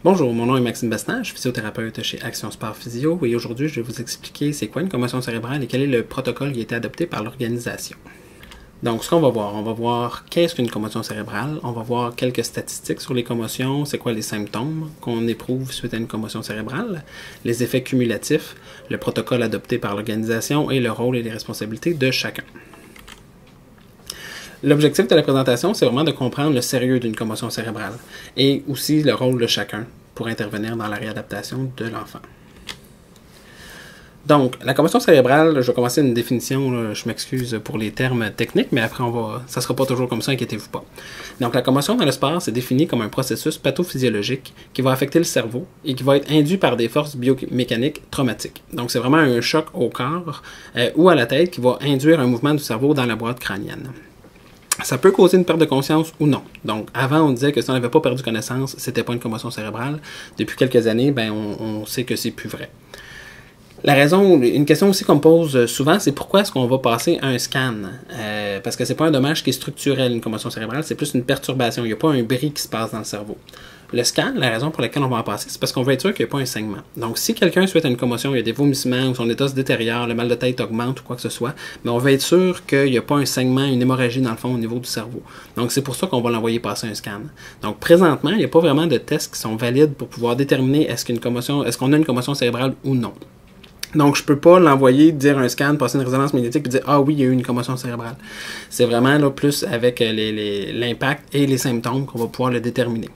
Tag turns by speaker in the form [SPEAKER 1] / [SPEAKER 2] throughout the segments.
[SPEAKER 1] Bonjour, mon nom est Maxime Bestin, je suis physiothérapeute chez Action Sport Physio et aujourd'hui je vais vous expliquer c'est quoi une commotion cérébrale et quel est le protocole qui a été adopté par l'organisation. Donc ce qu'on va voir qu'est-ce qu'une commotion cérébrale, on va voir quelques statistiques sur les commotions, c'est quoi les symptômes qu'on éprouve suite à une commotion cérébrale, les effets cumulatifs, le protocole adopté par l'organisation et le rôle et les responsabilités de chacun. L'objectif de la présentation, c'est vraiment de comprendre le sérieux d'une commotion cérébrale et aussi le rôle de chacun pour intervenir dans la réadaptation de l'enfant. Donc, la commotion cérébrale, je vais commencer une définition, là, je m'excuse pour les termes techniques, mais après, ça ne sera pas toujours comme ça, inquiétez-vous pas. Donc, la commotion dans le sport, c'est défini comme un processus pathophysiologique qui va affecter le cerveau et qui va être induit par des forces biomécaniques traumatiques. Donc, c'est vraiment un choc au corps ou à la tête qui va induire un mouvement du cerveau dans la boîte crânienne. Ça peut causer une perte de conscience ou non. Donc, avant, on disait que si on n'avait pas perdu connaissance, c'était pas une commotion cérébrale. Depuis quelques années, on sait que c'est plus vrai. La raison, une question aussi qu'on me pose souvent, c'est pourquoi est-ce qu'on va passer un scan? Parce que c'est pas un dommage qui est structurel, une commotion cérébrale, c'est plus une perturbation. Il n'y a pas un bris qui se passe dans le cerveau. Le scan, la raison pour laquelle on va en passer, c'est parce qu'on veut être sûr qu'il n'y a pas un saignement. Donc, si quelqu'un souhaite une commotion, il y a des vomissements, ou son état se détériore, le mal de tête augmente ou quoi que ce soit, mais on veut être sûr qu'il n'y a pas un saignement, une hémorragie dans le fond au niveau du cerveau. Donc, c'est pour ça qu'on va l'envoyer passer un scan. Donc, présentement, il n'y a pas vraiment de tests qui sont valides pour pouvoir déterminer est-ce qu'on a une commotion cérébrale ou non. Donc, je ne peux pas l'envoyer, dire un scan, passer une résonance magnétique et dire « Ah oui, il y a eu une commotion cérébrale ». C'est vraiment là, plus avec l'impact et les symptômes qu'on va pouvoir le déterminer.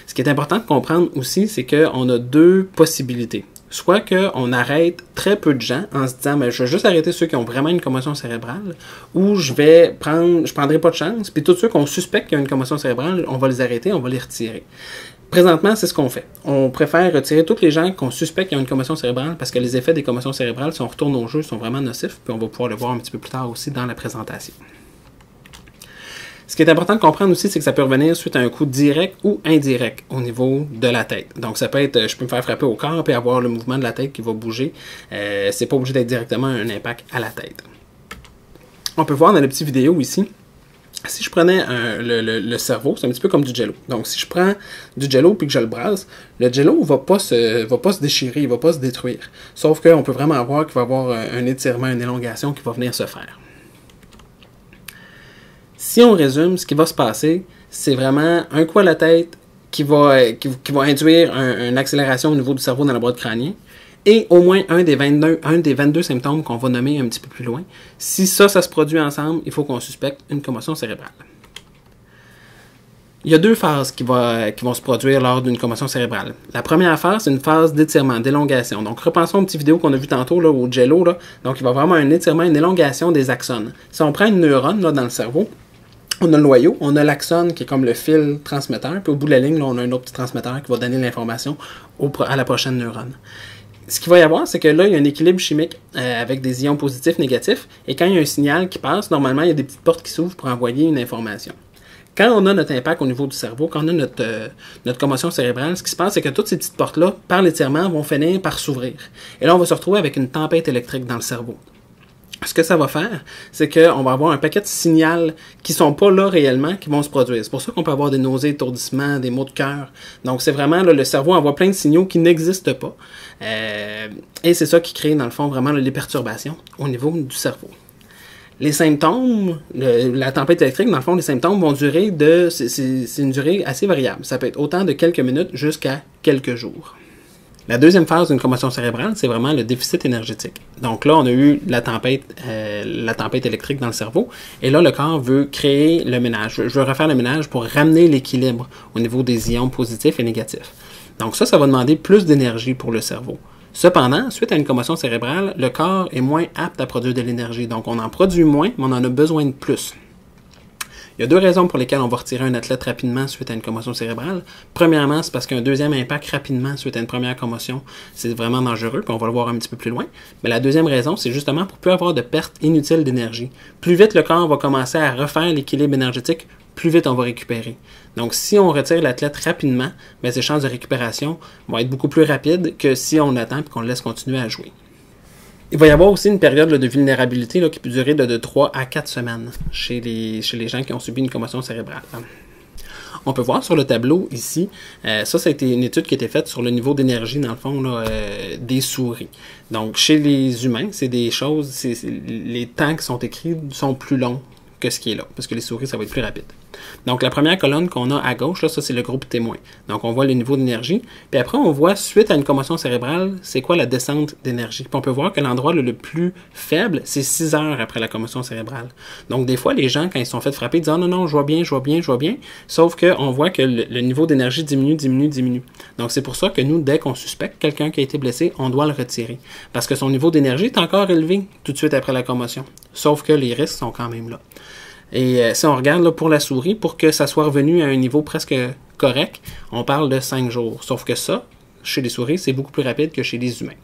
[SPEAKER 1] Ce qui est important de comprendre aussi, c'est qu'on a deux possibilités. Soit qu'on arrête très peu de gens en se disant « Je vais juste arrêter ceux qui ont vraiment une commotion cérébrale » ou je prendrai pas de chance, puis tous ceux qu'on suspecte qu'il y a une commotion cérébrale, on va les arrêter, on va les retirer. Présentement, c'est ce qu'on fait. On préfère retirer tous les gens qu'on suspecte qu'il y a une commotion cérébrale parce que les effets des commotions cérébrales, si on retourne au jeu, sont vraiment nocifs, puis on va pouvoir le voir un petit peu plus tard aussi dans la présentation. Ce qui est important de comprendre aussi, c'est que ça peut revenir suite à un coup direct ou indirect au niveau de la tête. Donc, ça peut être, je peux me faire frapper au corps et avoir le mouvement de la tête qui va bouger. C'est pas obligé d'être directement un impact à la tête. On peut voir dans la petite vidéo ici, si je prenais le cerveau, c'est un petit peu comme du jello. Donc, si je prends du jello puis que je le brasse, le jello ne va pas se déchirer, il ne va pas se détruire. Sauf qu'on peut vraiment voir qu'il va y avoir un étirement, une élongation qui va venir se faire. Si on résume, ce qui va se passer, c'est vraiment un coup à la tête qui va induire une accélération au niveau du cerveau dans la boîte crânienne et au moins un des 22 symptômes qu'on va nommer un petit peu plus loin. Si ça se produit ensemble, il faut qu'on suspecte une commotion cérébrale. Il y a deux phases qui vont se produire lors d'une commotion cérébrale. La première phase, c'est une phase d'étirement, d'élongation. Donc, repensons aux petites vidéos qu'on a vues tantôt, là, au jello. Là. Donc, il va y avoir un étirement, une élongation des axones. Si on prend une neurone là, dans le cerveau, on a le noyau, on a l'axone qui est comme le fil transmetteur, puis au bout de la ligne, là, on a un autre petit transmetteur qui va donner l'information à la prochaine neurone. Ce qu'il va y avoir, c'est que là, il y a un équilibre chimique avec des ions positifs, négatifs, et quand il y a un signal qui passe, normalement, il y a des petites portes qui s'ouvrent pour envoyer une information. Quand on a notre impact au niveau du cerveau, quand on a notre commotion cérébrale, ce qui se passe, c'est que toutes ces petites portes-là, par l'étirement, vont finir par s'ouvrir. Et là, on va se retrouver avec une tempête électrique dans le cerveau. Ce que ça va faire, c'est qu'on va avoir un paquet de signaux qui ne sont pas là réellement, qui vont se produire. C'est pour ça qu'on peut avoir des nausées, étourdissements, des maux de cœur. Donc, c'est vraiment, là, le cerveau envoie plein de signaux qui n'existent pas. Et c'est ça qui crée, dans le fond, vraiment les perturbations au niveau du cerveau. Les symptômes, la tempête électrique, dans le fond, les symptômes vont durer c'est une durée assez variable. Ça peut être autant de quelques minutes jusqu'à quelques jours. La deuxième phase d'une commotion cérébrale, c'est vraiment le déficit énergétique. Donc là, on a eu la tempête électrique dans le cerveau, et là, le corps veut créer le ménage. Je veux refaire le ménage pour ramener l'équilibre au niveau des ions positifs et négatifs. Donc ça va demander plus d'énergie pour le cerveau. Cependant, suite à une commotion cérébrale, le corps est moins apte à produire de l'énergie. Donc on en produit moins, mais on en a besoin de plus. Il y a deux raisons pour lesquelles on va retirer un athlète rapidement suite à une commotion cérébrale. Premièrement, c'est parce qu'un deuxième impact rapidement suite à une première commotion, c'est vraiment dangereux, puis on va le voir un petit peu plus loin. Mais la deuxième raison, c'est justement pour ne plus avoir de perte inutile d'énergie. Plus vite le corps va commencer à refaire l'équilibre énergétique, plus vite on va récupérer. Donc, si on retire l'athlète rapidement, ses chances de récupération vont être beaucoup plus rapides que si on attend et qu'on le laisse continuer à jouer. Il va y avoir aussi une période de vulnérabilité qui peut durer de 3 à 4 semaines chez les gens qui ont subi une commotion cérébrale. On peut voir sur le tableau ici, ça a été une étude qui a été faite sur le niveau d'énergie, dans le fond, là, des souris. Donc, chez les humains, c'est des choses, les temps qui sont écrits sont plus longs que ce qui est là, parce que les souris, ça va être plus rapide. Donc, la première colonne qu'on a à gauche, là, ça, c'est le groupe témoin. Donc, on voit le niveau d'énergie. Puis après, on voit, suite à une commotion cérébrale, c'est quoi la descente d'énergie. Puis on peut voir que l'endroit le plus faible, c'est 6 heures après la commotion cérébrale. Donc, des fois, les gens, quand ils sont fait frapper, disent « Ah non, non, je vois bien, je vois bien, je vois bien ». Sauf qu'on voit que le niveau d'énergie diminue, diminue, diminue. Donc, c'est pour ça que nous, dès qu'on suspecte quelqu'un qui a été blessé, on doit le retirer. Parce que son niveau d'énergie est encore élevé tout de suite après la commotion. Sauf que les risques sont quand même là. Et si on regarde là, pour la souris, pour que ça soit revenu à un niveau presque correct, on parle de 5 jours. Sauf que ça, chez les souris, c'est beaucoup plus rapide que chez les humains.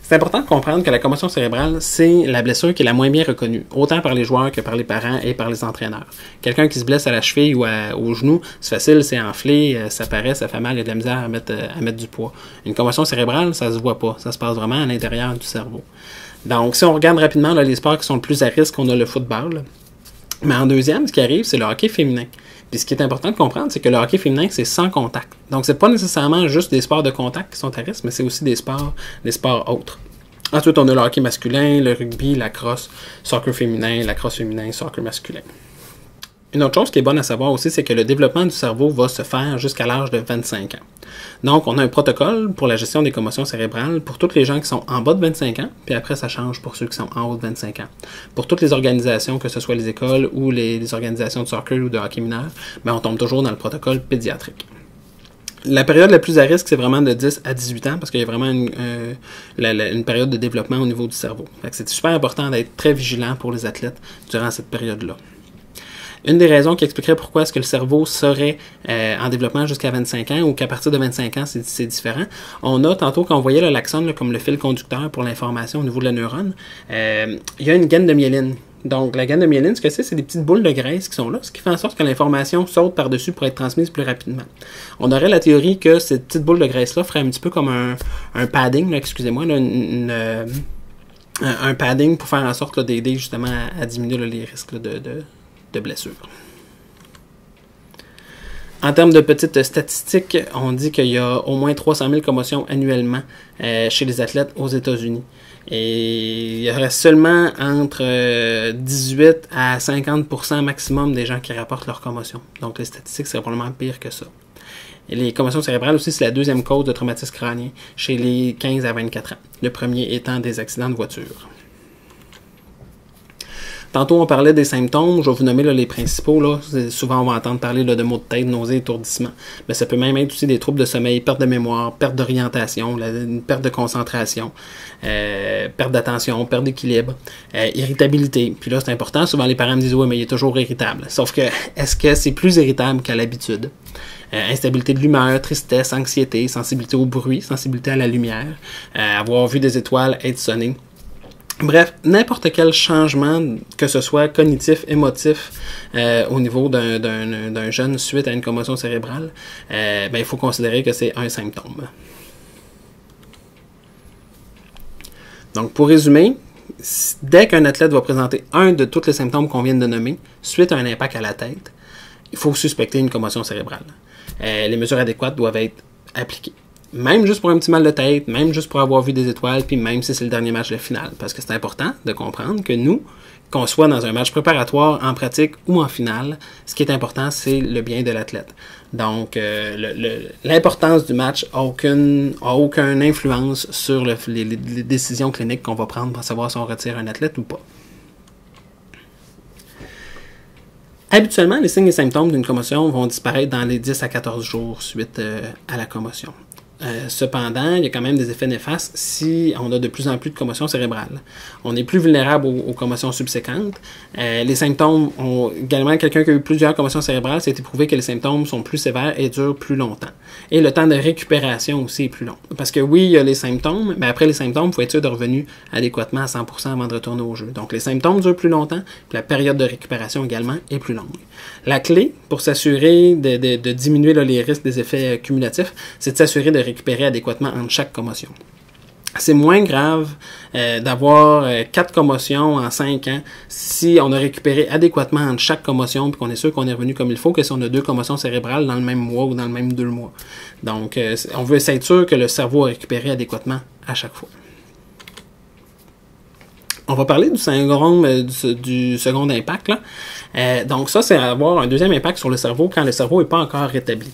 [SPEAKER 1] C'est important de comprendre que la commotion cérébrale, c'est la blessure qui est la moins bien reconnue, autant par les joueurs que par les parents et par les entraîneurs. Quelqu'un qui se blesse à la cheville ou au genou, c'est facile, c'est enflé, ça paraît, ça fait mal, il y a de la misère à mettre du poids. Une commotion cérébrale, ça se voit pas, ça se passe vraiment à l'intérieur du cerveau. Donc, si on regarde rapidement là, les sports qui sont le plus à risque, on a le football. Là. Mais en deuxième, ce qui arrive, c'est le hockey féminin. Puis ce qui est important de comprendre, c'est que le hockey féminin, c'est sans contact. Donc, c'est pas nécessairement juste des sports de contact qui sont à risque, mais c'est aussi des sports autres. Ensuite, on a le hockey masculin, le rugby, la crosse, soccer féminin, la crosse féminin, soccer masculin. Une autre chose qui est bonne à savoir aussi, c'est que le développement du cerveau va se faire jusqu'à l'âge de 25 ans. Donc, on a un protocole pour la gestion des commotions cérébrales pour toutes les gens qui sont en bas de 25 ans, puis après, ça change pour ceux qui sont en haut de 25 ans. Pour toutes les organisations, que ce soit les écoles ou les organisations de soccer ou de hockey mineur, on tombe toujours dans le protocole pédiatrique. La période la plus à risque, c'est vraiment de 10 à 18 ans, parce qu'il y a vraiment une période de développement au niveau du cerveau. C'est super important d'être très vigilant pour les athlètes durant cette période-là. Une des raisons qui expliquerait pourquoi est-ce que le cerveau serait en développement jusqu'à 25 ans ou qu'à partir de 25 ans, c'est différent. On a, tantôt, quand on voyait l'axone comme le fil conducteur pour l'information au niveau de la neurone, il y a une gaine de myéline. Donc, la gaine de myéline, ce que c'est des petites boules de graisse qui sont là, ce qui fait en sorte que l'information saute par-dessus pour être transmise plus rapidement. On aurait la théorie que cette petite boule de graisse-là ferait un petit peu comme un padding, là, excusez-moi, là, un padding pour faire en sorte d'aider justement à diminuer là, les risques là, de blessures. En termes de petites statistiques, on dit qu'il y a au moins 300 000 commotions annuellement chez les athlètes aux États-Unis. Et il y aurait seulement entre 18 à 50% maximum des gens qui rapportent leurs commotions. Donc les statistiques seraient probablement pires que ça. Et les commotions cérébrales aussi, c'est la deuxième cause de traumatisme crânien chez les 15 à 24 ans. Le premier étant des accidents de voiture. Tantôt, on parlait des symptômes. Je vais vous nommer là, les principaux. Là. Souvent, on va entendre parler là, de maux de tête, nausées, étourdissement. Mais ça peut même être aussi des troubles de sommeil, perte de mémoire, perte d'orientation, une perte de concentration, perte d'attention, perte d'équilibre, irritabilité. Puis là, c'est important. Souvent, les parents me disent « Oui, mais il est toujours irritable. » Sauf que, est-ce que c'est plus irritable qu'à l'habitude? Instabilité de l'humeur, tristesse, anxiété, sensibilité au bruit, sensibilité à la lumière, avoir vu des étoiles, être sonné. Bref, n'importe quel changement, que ce soit cognitif, émotif, au niveau d'un jeune suite à une commotion cérébrale, il faut considérer que c'est un symptôme. Donc, pour résumer, dès qu'un athlète va présenter un de tous les symptômes qu'on vient de nommer, suite à un impact à la tête, il faut suspecter une commotion cérébrale. Les mesures adéquates doivent être appliquées. Même juste pour un petit mal de tête, même juste pour avoir vu des étoiles, puis même si c'est le dernier match de finale. Parce que c'est important de comprendre que nous, qu'on soit dans un match préparatoire, en pratique ou en finale, ce qui est important, c'est le bien de l'athlète. Donc, l'importance du match n'a aucune influence sur les décisions cliniques qu'on va prendre pour savoir si on retire un athlète ou pas. Habituellement, les signes et symptômes d'une commotion vont disparaître dans les 10 à 14 jours suite à la commotion. Cependant, il y a quand même des effets néfastes si on a de plus en plus de commotions cérébrales. On est plus vulnérable aux commotions subséquentes. Les symptômes ont également, quelqu'un qui a eu plusieurs commotions cérébrales, ça a été prouvé que les symptômes sont plus sévères et durent plus longtemps. Et le temps de récupération aussi est plus long. Parce que oui, il y a les symptômes, mais après les symptômes, il faut être sûr de revenir adéquatement à 100% avant de retourner au jeu. Donc les symptômes durent plus longtemps, puis la période de récupération également est plus longue. La clé pour s'assurer de diminuer là, les risques des effets cumulatifs, c'est de s'assurer de récupérer adéquatement entre chaque commotion. C'est moins grave d'avoir 4 commotions en 5 ans si on a récupéré adéquatement entre chaque commotion puis qu'on est sûr qu'on est revenu comme il faut que si on a 2 commotions cérébrales dans le même mois ou dans le même 2 mois. Donc, on veut être sûr que le cerveau a récupéré adéquatement à chaque fois. On va parler du syndrome du second impact. Là. Donc ça, c'est avoir un deuxième impact sur le cerveau quand le cerveau n'est pas encore rétabli.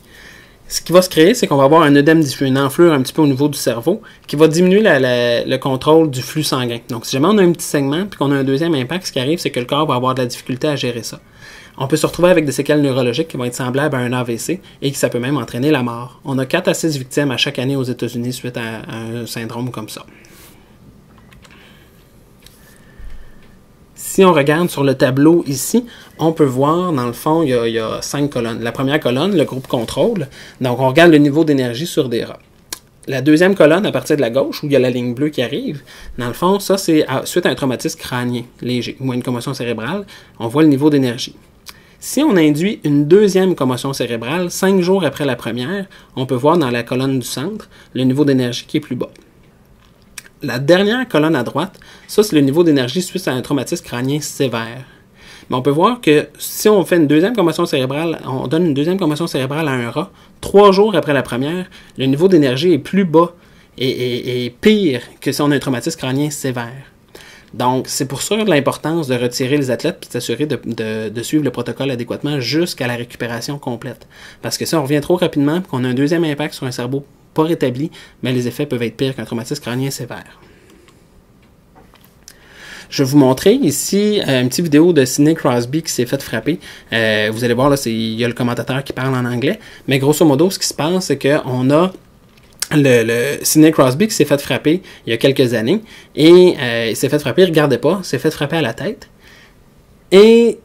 [SPEAKER 1] Ce qui va se créer, c'est qu'on va avoir un œdème diffus, une enflure un petit peu au niveau du cerveau, qui va diminuer le contrôle du flux sanguin. Donc, si jamais on a un petit segment et qu'on a un deuxième impact, ce qui arrive, c'est que le corps va avoir de la difficulté à gérer ça. On peut se retrouver avec des séquelles neurologiques qui vont être semblables à un AVC et qui ça peut même entraîner la mort. On a 4 à 6 victimes à chaque année aux États-Unis suite à un syndrome comme ça. Si on regarde sur le tableau ici, on peut voir, dans le fond, il y a 5 colonnes. La première colonne, le groupe contrôle. Donc, on regarde le niveau d'énergie sur des rats. La deuxième colonne, à partir de la gauche, où il y a la ligne bleue qui arrive, dans le fond, ça, c'est suite à un traumatisme crânien léger ou à une commotion cérébrale, on voit le niveau d'énergie. Si on induit une deuxième commotion cérébrale, 5 jours après la première, on peut voir dans la colonne du centre le niveau d'énergie qui est plus bas. La dernière colonne à droite, ça c'est le niveau d'énergie suite à un traumatisme crânien sévère. Mais on peut voir que si on fait une deuxième commotion cérébrale, on donne une deuxième commotion cérébrale à un rat, 3 jours après la première, le niveau d'énergie est plus bas et pire que si on a un traumatisme crânien sévère. Donc, c'est pour ça l'importance de retirer les athlètes et de s'assurer de suivre le protocole adéquatement jusqu'à la récupération complète. Parce que si on revient trop rapidement et qu'on a un deuxième impact sur un cerveau pas rétabli, mais les effets peuvent être pires qu'un traumatisme crânien sévère. Je vais vous montrer ici une petite vidéo de Sidney Crosby qui s'est fait frapper. Vous allez voir, là, il y a le commentateur qui parle en anglais. Mais grosso modo, ce qui se passe, c'est qu'on a le Sidney Crosby qui s'est fait frapper il y a quelques années. Et il s'est fait frapper, il ne regardait pas, s'est fait frapper à la tête. Et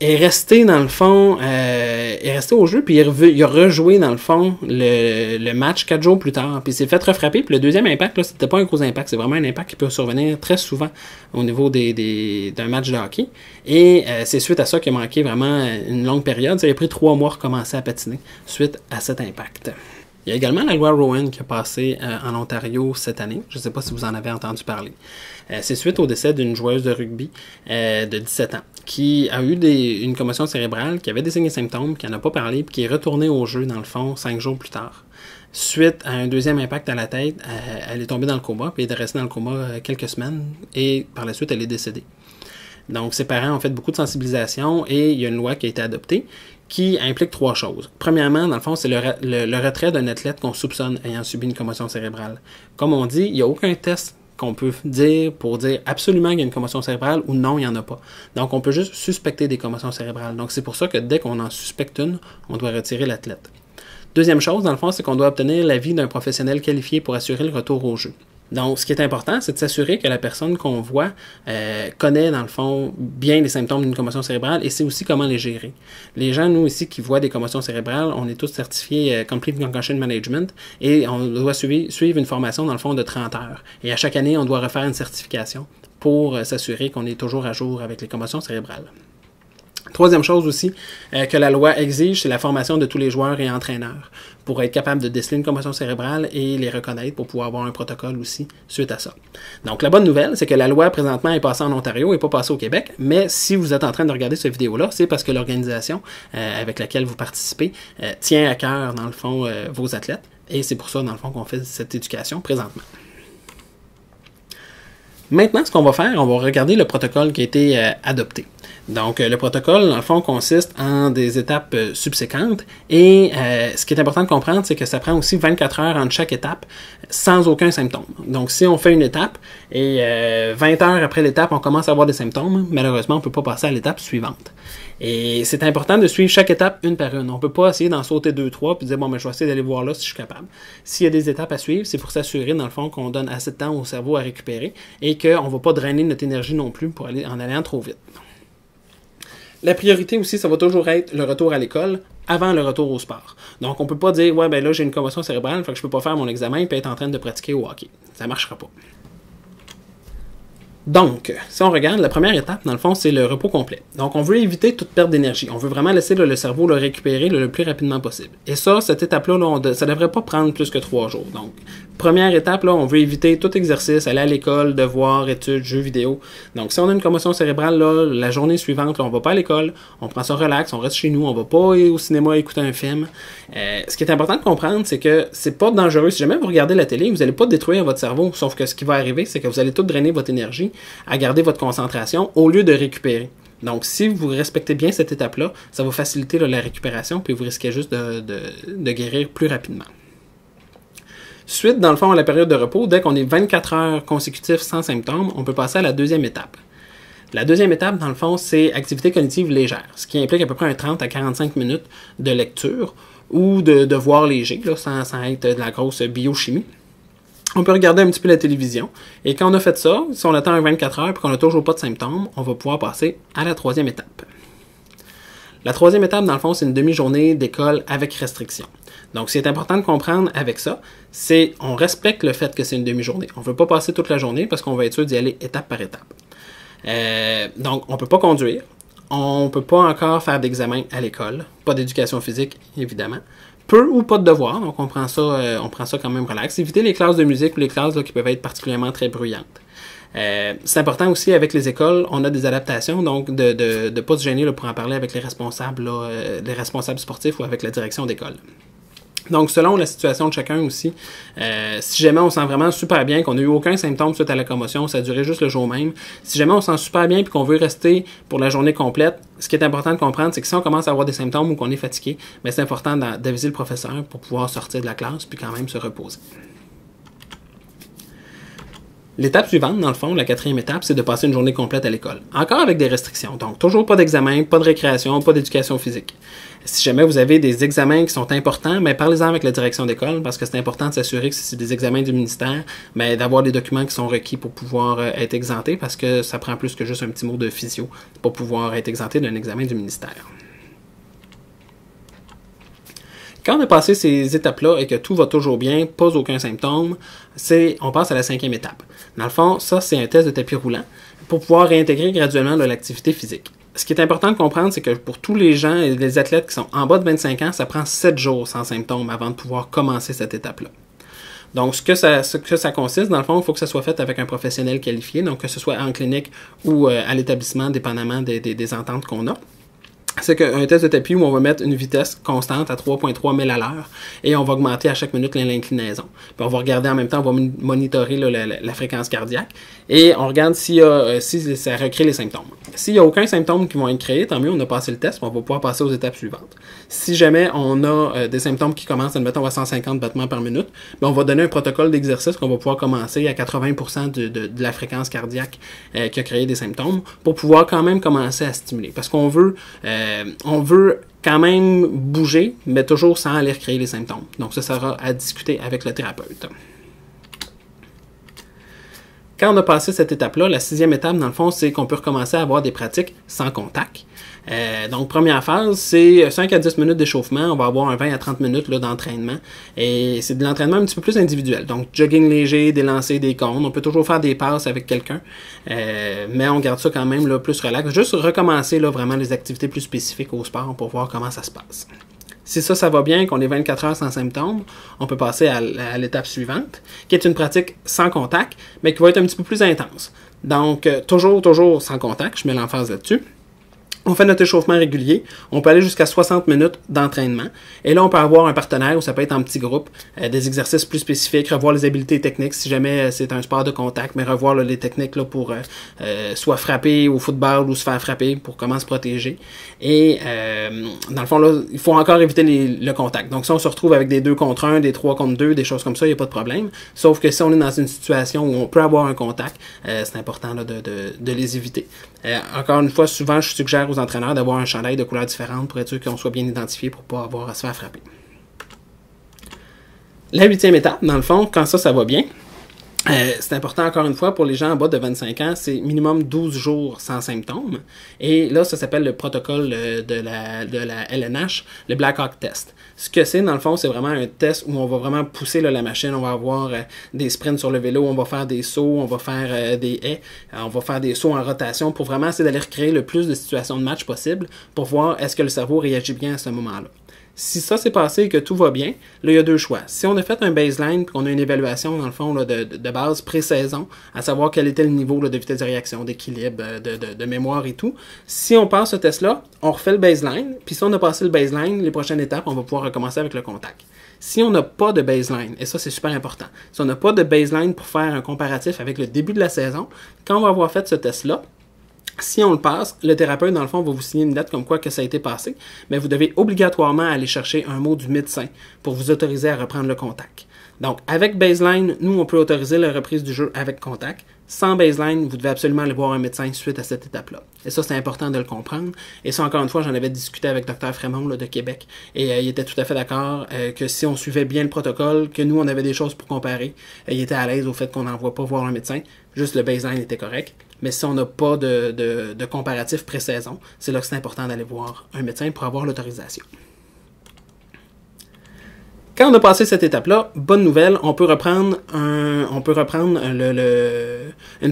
[SPEAKER 1] est resté, dans le fond, est resté au jeu, puis il a rejoué, dans le fond, le match 4 jours plus tard. Puis il s'est fait refrapper, puis le deuxième impact, là, c'était pas un gros impact, c'est vraiment un impact qui peut survenir très souvent au niveau d'un match de hockey. Et c'est suite à ça qu'il a manqué vraiment une longue période. Ça a pris 3 mois à recommencer à patiner suite à cet impact. Il y a également la loi Rowan qui a passé en Ontario cette année. Je ne sais pas si vous en avez entendu parler. C'est suite au décès d'une joueuse de rugby de 17 ans qui a eu une commotion cérébrale, qui avait des signes et symptômes, qui n'en a pas parlé, puis qui est retournée au jeu, dans le fond, 5 jours plus tard. Suite à un deuxième impact à la tête, elle est tombée dans le coma, puis elle est restée dans le coma quelques semaines, et par la suite, elle est décédée. Donc, ses parents ont fait beaucoup de sensibilisation, et il y a une loi qui a été adoptée, qui implique 3 choses. Premièrement, dans le fond, c'est le retrait d'un athlète qu'on soupçonne ayant subi une commotion cérébrale. Comme on dit, il n'y a aucun test qu'on peut dire pour dire absolument qu'il y a une commotion cérébrale ou non, il n'y en a pas. Donc, on peut juste suspecter des commotions cérébrales. Donc, c'est pour ça que dès qu'on en suspecte une, on doit retirer l'athlète. Deuxième chose, dans le fond, c'est qu'on doit obtenir l'avis d'un professionnel qualifié pour assurer le retour au jeu. Donc, ce qui est important, c'est de s'assurer que la personne qu'on voit connaît, dans le fond, bien les symptômes d'une commotion cérébrale et sait aussi comment les gérer. Les gens, nous, ici, qui voient des commotions cérébrales, on est tous certifiés Complete Concussion Management et on doit suivre une formation, dans le fond, de 30 heures. Et à chaque année, on doit refaire une certification pour s'assurer qu'on est toujours à jour avec les commotions cérébrales. Troisième chose aussi que la loi exige, c'est la formation de tous les joueurs et entraîneurs pour être capable de déceler une commotion cérébrale et les reconnaître pour pouvoir avoir un protocole aussi suite à ça. Donc la bonne nouvelle, c'est que la loi présentement est passée en Ontario et pas passée au Québec, mais si vous êtes en train de regarder cette vidéo-là, c'est parce que l'organisation avec laquelle vous participez tient à cœur, dans le fond, vos athlètes et c'est pour ça, dans le fond, qu'on fait cette éducation présentement. Maintenant, ce qu'on va faire, on va regarder le protocole qui a été adopté. Donc, le protocole, dans le fond, consiste en des étapes subséquentes. Et ce qui est important de comprendre, c'est que ça prend aussi 24 heures entre chaque étape sans aucun symptôme. Donc, si on fait une étape et 20 heures après l'étape, on commence à avoir des symptômes, malheureusement, on ne peut pas passer à l'étape suivante. Et c'est important de suivre chaque étape une par une. On ne peut pas essayer d'en sauter 2, 3 puis dire, bon, mais je vais essayer d'aller voir là si je suis capable. S'il y a des étapes à suivre, c'est pour s'assurer, dans le fond, qu'on donne assez de temps au cerveau à récupérer et qu'on ne va pas drainer notre énergie non plus pour aller en allant trop vite. La priorité aussi, ça va toujours être le retour à l'école avant le retour au sport. Donc, on ne peut pas dire, ouais, ben là, j'ai une commotion cérébrale, fait que je ne peux pas faire mon examen et être en train de pratiquer au hockey. Ça ne marchera pas. Donc, si on regarde, la première étape, dans le fond, c'est le repos complet. Donc, on veut éviter toute perte d'énergie. On veut vraiment laisser le cerveau récupérer le plus rapidement possible. Et ça, cette étape-là, ça ne devrait pas prendre plus que 3 jours. Donc, première étape, là, on veut éviter tout exercice, aller à l'école, devoirs, études, jeux vidéo. Donc, si on a une commotion cérébrale, là, la journée suivante, là, on va pas à l'école, on prend ça relax, on reste chez nous, on va pas au cinéma écouter un film. Ce qui est important de comprendre, c'est que c'est pas dangereux. Si jamais vous regardez la télé, vous n'allez pas détruire votre cerveau, sauf que ce qui va arriver, c'est que vous allez tout drainer votre énergie à garder votre concentration au lieu de récupérer. Donc, si vous respectez bien cette étape-là, ça va faciliter là, la récupération, puis vous risquez juste de guérir plus rapidement. Suite, dans le fond, à la période de repos, dès qu'on est 24 heures consécutives sans symptômes, on peut passer à la deuxième étape. La deuxième étape, dans le fond, c'est activité cognitive légère, ce qui implique à peu près un 30 à 45 minutes de lecture ou de devoirs légers, là, sans être de la grosse biochimie. On peut regarder un petit peu la télévision. Et quand on a fait ça, si on attend 24 heures et qu'on n'a toujours pas de symptômes, on va pouvoir passer à la troisième étape. La troisième étape, dans le fond, c'est une demi-journée d'école avec restriction. Donc, ce qui est important de comprendre avec ça, c'est on respecte le fait que c'est une demi-journée. On ne veut pas passer toute la journée parce qu'on va être sûr d'y aller étape par étape. Donc, on ne peut pas conduire. On ne peut pas encore faire d'examen à l'école. Pas d'éducation physique, évidemment. Peu ou pas de devoirs, donc on prend ça quand même relax. Évitez les classes de musique ou les classes là, qui peuvent être particulièrement très bruyantes. C'est important aussi avec les écoles, on a des adaptations, donc de ne pas se gêner là, pour en parler avec les responsables sportifs ou avec la direction d'école. Donc, selon la situation de chacun aussi, si jamais on sent vraiment super bien, qu'on n'a eu aucun symptôme suite à la commotion, ça a duré juste le jour même. Si jamais on sent super bien et qu'on veut rester pour la journée complète, ce qui est important de comprendre, c'est que si on commence à avoir des symptômes ou qu'on est fatigué, bien, c'est important d'aviser le professeur pour pouvoir sortir de la classe puis quand même se reposer. L'étape suivante, dans le fond, la quatrième étape, c'est de passer une journée complète à l'école. Encore avec des restrictions. Donc, toujours pas d'examen, pas de récréation, pas d'éducation physique. Si jamais vous avez des examens qui sont importants, bien, parlez-en avec la direction d'école parce que c'est important de s'assurer que si c'est des examens du ministère, bien, d'avoir les documents qui sont requis pour pouvoir être exempté parce que ça prend plus que juste un petit mot de physio pour pouvoir être exempté d'un examen du ministère. Quand on a passé ces étapes-là et que tout va toujours bien, pas aucun symptôme, on passe à la cinquième étape. Dans le fond, ça, c'est un test de tapis roulant pour pouvoir réintégrer graduellement l'activité physique. Ce qui est important de comprendre, c'est que pour tous les gens et les athlètes qui sont en bas de 25 ans, ça prend 7 jours sans symptômes avant de pouvoir commencer cette étape-là. Donc, ce que ça consiste, dans le fond, il faut que ça soit fait avec un professionnel qualifié, donc que ce soit en clinique ou à l'établissement, dépendamment des ententes qu'on a. C'est qu'un test de tapis où on va mettre une vitesse constante à 3,3 000 à l'heure et on va augmenter à chaque minute l'inclinaison. Puis on va regarder en même temps, on va monitorer la fréquence cardiaque et on regarde si ça recrée les symptômes. S'il n'y a aucun symptôme qui vont être créés, tant mieux, on a passé le test, on va pouvoir passer aux étapes suivantes. Si jamais on a des symptômes qui commencent, admettons, à 150 battements par minute, bien, on va donner un protocole d'exercice qu'on va pouvoir commencer à 80% de la fréquence cardiaque qui a créé des symptômes pour pouvoir quand même commencer à stimuler. Parce qu'on veut quand même bouger, mais toujours sans aller recréer les symptômes. Donc, ça sera à discuter avec le thérapeute. Quand on a passé cette étape-là, la sixième étape, dans le fond, c'est qu'on peut recommencer à avoir des pratiques sans contact. Donc, première phase, c'est 5 à 10 minutes d'échauffement. On va avoir un 20 à 30 minutes là, d'entraînement. Et c'est de l'entraînement un petit peu plus individuel. Donc, jogging léger, des lancers, des cônes. On peut toujours faire des passes avec quelqu'un. Mais on garde ça quand même là, plus relax. Juste recommencer là, vraiment les activités plus spécifiques au sport pour voir comment ça se passe. Si ça va bien, qu'on est 24 heures sans symptômes, on peut passer à l'étape suivante, qui est une pratique sans contact, mais qui va être un petit peu plus intense. Donc, toujours sans contact, je mets l'emphase là-dessus. On fait notre échauffement régulier. On peut aller jusqu'à 60 minutes d'entraînement. Et là, on peut avoir un partenaire ou ça peut être en petit groupe, des exercices plus spécifiques, revoir les habiletés techniques si jamais c'est un sport de contact, mais revoir là, les techniques là, pour soit frapper au football ou se faire frapper pour comment se protéger. Et dans le fond, là, il faut encore éviter le contact. Donc, si on se retrouve avec des 2 contre 1, des 3 contre 2, des choses comme ça, il n'y a pas de problème. Sauf que si on est dans une situation où on peut avoir un contact, c'est important là, de les éviter. Encore une fois, souvent, je suggère aux entraîneurs d'avoir un chandail de couleurs différentes pour être sûr qu'on soit bien identifié pour ne pas avoir à se faire frapper. La 8e étape, dans le fond, quand ça va bien, c'est important encore une fois pour les gens en bas de 25 ans, c'est minimum 12 jours sans symptômes. Et là, ça s'appelle le protocole de la LNH, le Black Hawk Test. Ce que c'est, dans le fond, c'est vraiment un test où on va vraiment pousser là, la machine. On va avoir des sprints sur le vélo, on va faire des sauts, on va faire des haies, on va faire des sauts en rotation pour vraiment essayer d'aller recréer le plus de situations de match possible pour voir est-ce que le cerveau réagit bien à ce moment-là. Si ça s'est passé et que tout va bien, là, il y a deux choix. Si on a fait un baseline et qu'on a une évaluation, dans le fond, là, de base pré-saison, à savoir quel était le niveau là, de vitesse de réaction, d'équilibre, de mémoire et tout, si on passe ce test-là, on refait le baseline, puis si on a passé le baseline, les prochaines étapes, on va pouvoir recommencer avec le contact. Si on n'a pas de baseline, et ça c'est super important, si on n'a pas de baseline pour faire un comparatif avec le début de la saison, quand on va avoir fait ce test-là, si on le passe, le thérapeute, dans le fond, va vous signer une lettre comme quoi que ça a été passé, mais vous devez obligatoirement aller chercher un mot du médecin pour vous autoriser à reprendre le contact. Donc, avec baseline, nous, on peut autoriser la reprise du jeu avec contact. Sans baseline, vous devez absolument aller voir un médecin suite à cette étape-là. Et ça, c'est important de le comprendre. Et ça, encore une fois, j'en avais discuté avec Dr Frémont là, de Québec. Et il était tout à fait d'accord que si on suivait bien le protocole, que nous, on avait des choses pour comparer, il était à l'aise au fait qu'on n'envoie pas voir un médecin. Juste le baseline était correct. Mais si on n'a pas de comparatif pré-saison, c'est là que c'est important d'aller voir un médecin pour avoir l'autorisation. Quand on a passé cette étape-là, bonne nouvelle, on peut reprendre une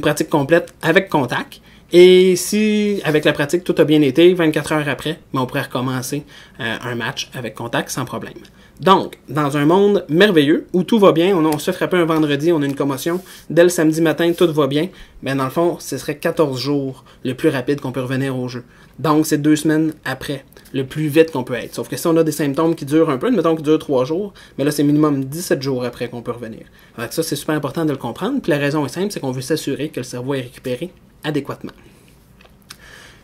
[SPEAKER 1] pratique complète avec contact. Et si, avec la pratique, tout a bien été, 24 heures après, on pourrait recommencer un match avec contact sans problème. Donc, dans un monde merveilleux, où tout va bien, on se fait frapper un vendredi, on a une commotion, dès le samedi matin, tout va bien, ben dans le fond, ce serait 14 jours le plus rapide qu'on peut revenir au jeu. Donc, c'est 2 semaines après, le plus vite qu'on peut être. Sauf que si on a des symptômes qui durent un peu, mettons qu'ils durent 3 jours, mais là, c'est minimum 17 jours après qu'on peut revenir. Donc ça, c'est super important de le comprendre. Puis la raison est simple, c'est qu'on veut s'assurer que le cerveau est récupéré adéquatement.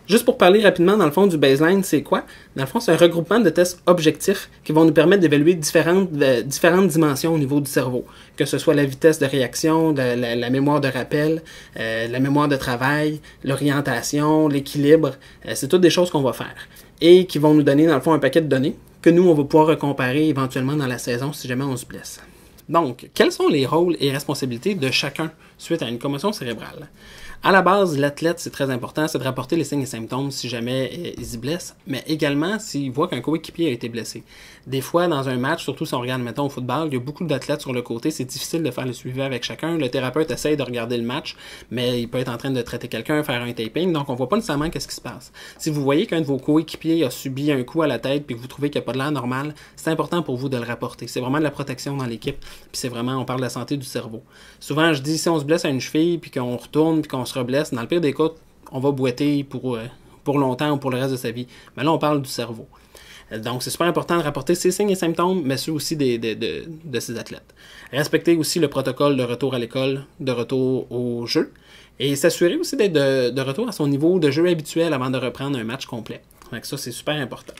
[SPEAKER 1] Juste pour parler rapidement, dans le fond, du baseline, c'est quoi? Dans le fond, c'est un regroupement de tests objectifs qui vont nous permettre d'évaluer différentes dimensions au niveau du cerveau. Que ce soit la vitesse de réaction, la mémoire de rappel, la mémoire de travail, l'orientation, l'équilibre. C'est toutes des choses qu'on va faire. Et qui vont nous donner, dans le fond, un paquet de données que nous, on va pouvoir comparer éventuellement dans la saison si jamais on se blesse. Donc, quels sont les rôles et responsabilités de chacun suite à une commotion cérébrale? À la base, l'athlète, c'est très important, c'est de rapporter les signes et symptômes si jamais il se blesse, mais également s'il voit qu'un coéquipier a été blessé. Des fois, dans un match, surtout si on regarde, mettons, au football, il y a beaucoup d'athlètes sur le côté, c'est difficile de faire le suivi avec chacun. Le thérapeute essaye de regarder le match, mais il peut être en train de traiter quelqu'un, faire un taping, donc on voit pas nécessairement qu'est-ce qui se passe. Si vous voyez qu'un de vos coéquipiers a subi un coup à la tête puis que vous trouvez qu'il n'y a pas de l'air normal, c'est important pour vous de le rapporter. C'est vraiment de la protection dans l'équipe, puis c'est vraiment, on parle de la santé du cerveau. Souvent, je dis, si on se blesse à une cheville, puis qu'on retourne, puis qu'on se reblesse, dans le pire des cas, on va boiter pour longtemps ou pour le reste de sa vie. Mais là, on parle du cerveau. Donc, c'est super important de rapporter ces signes et symptômes, mais ceux aussi de ces athlètes. Respecter aussi le protocole de retour à l'école, de retour au jeu, et s'assurer aussi d'être de retour à son niveau de jeu habituel avant de reprendre un match complet. Donc ça, c'est super important.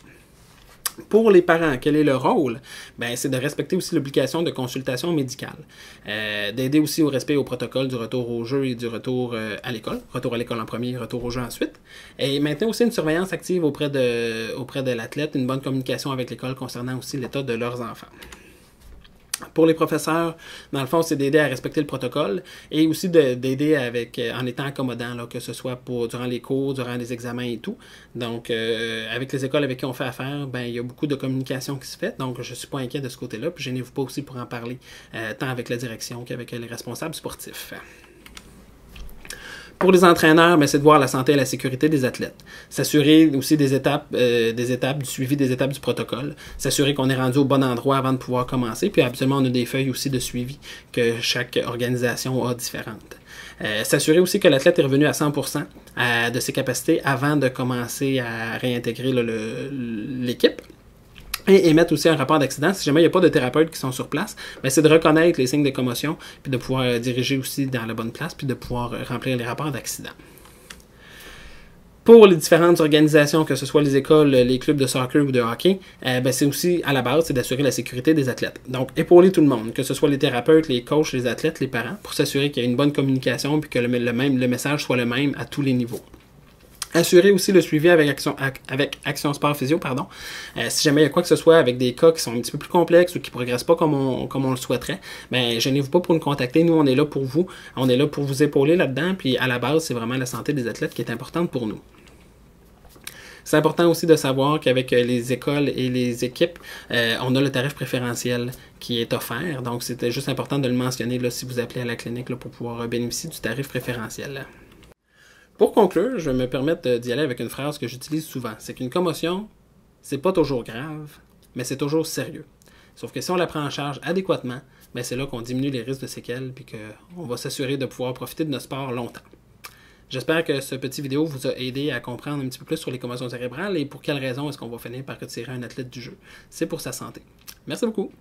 [SPEAKER 1] Pour les parents, quel est le rôle? Ben, c'est de respecter aussi l'obligation de consultation médicale. D'aider aussi au respect au protocole du retour au jeu et du retour à l'école. Retour à l'école en premier, retour au jeu ensuite. Et maintenir aussi une surveillance active auprès de l'athlète, une bonne communication avec l'école concernant aussi l'état de leurs enfants. Pour les professeurs, dans le fond, c'est d'aider à respecter le protocole et aussi d'aider en étant accommodant, là, que ce soit durant les cours, durant les examens et tout. Donc, avec les écoles avec qui on fait affaire, ben, il y a beaucoup de communication qui se fait. Donc, je ne suis pas inquiet de ce côté-là. Puis, gênez-vous pas aussi pour en parler, tant avec la direction qu'avec les responsables sportifs. Pour les entraîneurs, ben, c'est de voir la santé et la sécurité des athlètes. S'assurer aussi des étapes du suivi des étapes du protocole. S'assurer qu'on est rendu au bon endroit avant de pouvoir commencer. Puis absolument, on a des feuilles aussi de suivi que chaque organisation a différentes. S'assurer aussi que l'athlète est revenu à 100% de ses capacités avant de commencer à réintégrer l'équipe. Et émettre aussi un rapport d'accident. Si jamais il n'y a pas de thérapeutes qui sont sur place, ben c'est de reconnaître les signes de commotion, puis de pouvoir diriger aussi dans la bonne place, puis de pouvoir remplir les rapports d'accident. Pour les différentes organisations, que ce soit les écoles, les clubs de soccer ou de hockey, ben c'est aussi, à la base, c'est d'assurer la sécurité des athlètes. Donc, épauler tout le monde, que ce soit les thérapeutes, les coachs, les athlètes, les parents, pour s'assurer qu'il y a une bonne communication, puis que le message soit le même à tous les niveaux. Assurer aussi le suivi avec Action Sport Physio, si jamais il y a quoi que ce soit avec des cas qui sont un petit peu plus complexes ou qui ne progressent pas comme on le souhaiterait, ben gênez-vous pas pour nous contacter. Nous, on est là pour vous. On est là pour vous épauler là-dedans. Puis à la base, c'est vraiment la santé des athlètes qui est importante pour nous. C'est important aussi de savoir qu'avec les écoles et les équipes, on a le tarif préférentiel qui est offert. Donc, c'était juste important de le mentionner là, si vous appelez à la clinique là, pour pouvoir bénéficier du tarif préférentiel. Pour conclure, je vais me permettre d'y aller avec une phrase que j'utilise souvent. C'est qu'une commotion, c'est pas toujours grave, mais c'est toujours sérieux. Sauf que si on la prend en charge adéquatement, ben c'est là qu'on diminue les risques de séquelles puis qu'on va s'assurer de pouvoir profiter de notre sport longtemps. J'espère que ce petit vidéo vous a aidé à comprendre un petit peu plus sur les commotions cérébrales et pour quelles raisons est-ce qu'on va finir par retirer un athlète du jeu. C'est pour sa santé. Merci beaucoup.